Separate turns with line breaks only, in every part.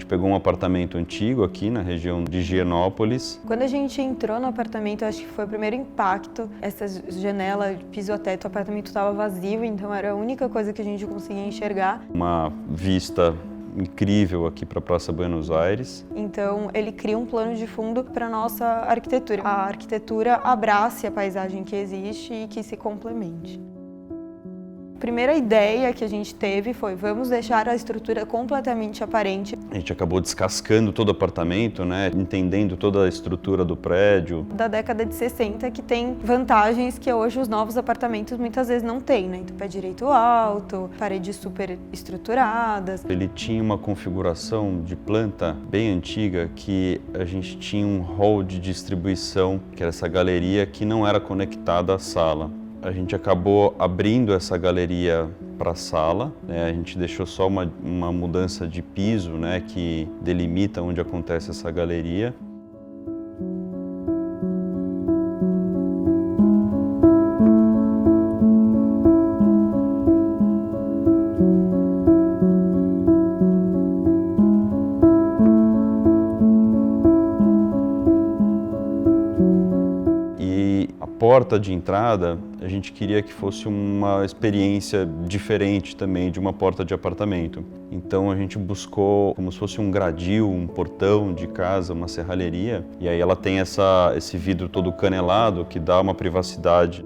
gente pegou um apartamento antigo aqui na região de Higienópolis.
Quando a gente entrou no apartamento, acho que foi o primeiro impacto. Essa janela, piso a teto, o apartamento estava vazio, então era a única coisa que a gente conseguia enxergar.
Uma vista incrível aqui para a Praça Buenos Aires.
Então ele cria um plano de fundo para a nossa arquitetura. A arquitetura abrace a paisagem que existe e que se complemente. A primeira ideia que a gente teve foi: vamos deixar a estrutura completamente aparente.
A gente acabou descascando todo o apartamento, né? Entendendo toda a estrutura do prédio.
Da década de 60, que tem vantagens que hoje os novos apartamentos muitas vezes não têm, né? Então, pé direito alto, paredes super estruturadas.
Ele tinha uma configuração de planta bem antiga, que a gente tinha um hall de distribuição, que era essa galeria que não era conectada à sala. A gente acabou abrindo essa galeria para a sala, né? A gente deixou só uma mudança de piso, né, que delimita onde acontece essa galeria. A porta de entrada, a gente queria que fosse uma experiência diferente também de uma porta de apartamento. Então a gente buscou como se fosse um gradil, um portão de casa, uma serralheria, e aí ela tem esse vidro todo canelado que dá uma privacidade.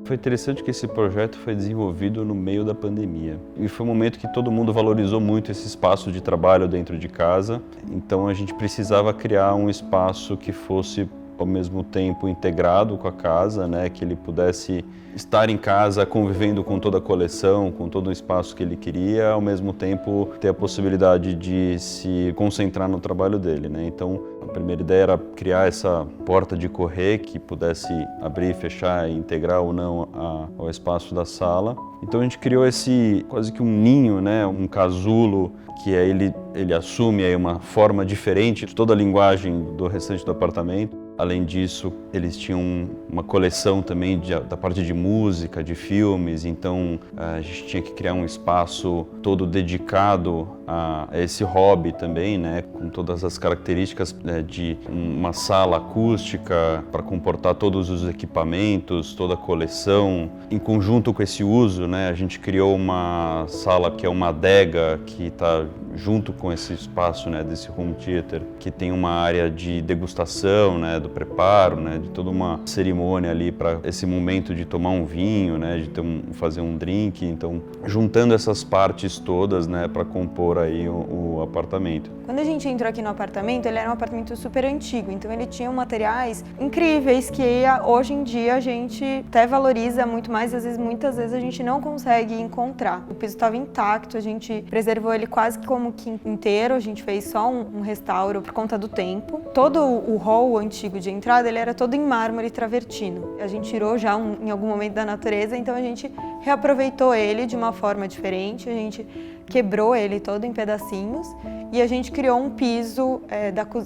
Foi interessante que esse projeto foi desenvolvido no meio da pandemia. E foi um momento que todo mundo valorizou muito esse espaço de trabalho dentro de casa. Então a gente precisava criar um espaço que fosse ao mesmo tempo integrado com a casa, né, que ele pudesse estar em casa convivendo com toda a coleção, com todo o espaço que ele queria, ao mesmo tempo ter a possibilidade de se concentrar no trabalho dele, né? Então a primeira ideia era criar essa porta de correr que pudesse abrir, fechar e integrar ou não ao espaço da sala. Então a gente criou esse quase que um ninho, né, um casulo, que aí ele assume aí uma forma diferente de toda a linguagem do restante do apartamento. Além disso, eles tinham uma coleção também da parte de música, de filmes, então a gente tinha que criar um espaço todo dedicado a esse hobby também, né, com todas as características, né, de uma sala acústica para comportar todos os equipamentos, toda a coleção. Em conjunto com esse uso, né, a gente criou uma sala que é uma adega, que está junto com esse espaço, né, desse home theater, que tem uma área de degustação, né, do preparo, né, de toda uma cerimônia ali para esse momento de tomar um vinho, né, de fazer um drink. Então, juntando essas partes todas, né, para compor aí o apartamento.
Quando a gente entrou aqui no apartamento, ele era um apartamento super antigo, então ele tinha materiais incríveis que hoje em dia a gente até valoriza muito mais, às vezes, muitas vezes a gente não consegue encontrar. O piso estava intacto, a gente preservou ele quase como que inteiro, a gente fez só um restauro por conta do tempo. Todo o hall antigo de entrada, ele era todo em mármore travertino. A gente tirou já em algum momento da natureza, então a gente reaproveitou ele de uma forma diferente, a gente quebrou ele todo em pedacinhos e a gente criou um piso,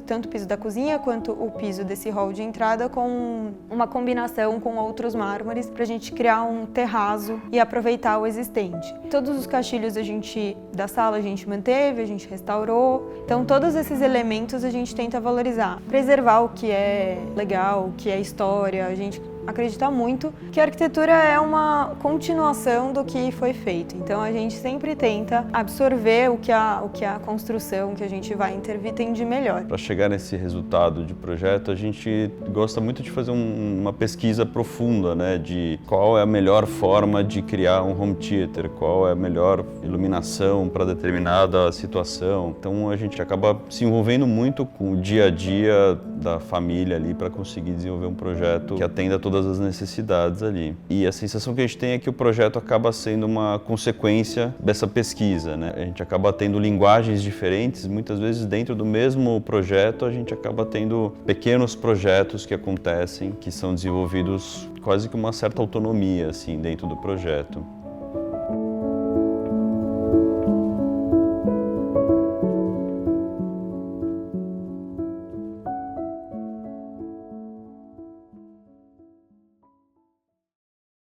tanto o piso da cozinha quanto o piso desse hall de entrada, com uma combinação com outros mármores para a gente criar um terrazzo e aproveitar o existente. Todos os caixilhos da sala a gente manteve, a gente restaurou, então todos esses elementos a gente tenta valorizar, preservar o que é legal, o que é história. A gente acredita muito que a arquitetura é uma continuação do que foi feito. Então a gente sempre tenta absorver o que a construção que a gente vai intervir tem de melhor.
Para chegar nesse resultado de projeto, a gente gosta muito de fazer uma pesquisa profunda, né, de qual é a melhor forma de criar um home theater, qual é a melhor iluminação para determinada situação. Então a gente acaba se envolvendo muito com o dia a dia da família ali para conseguir desenvolver um projeto que atenda todas as necessidades ali. E a sensação que a gente tem é que o projeto acaba sendo uma consequência dessa pesquisa, né? A gente acaba tendo linguagens diferentes, muitas vezes dentro do mesmo projeto a gente acaba tendo pequenos projetos que acontecem, que são desenvolvidos quase que uma certa autonomia assim dentro do projeto.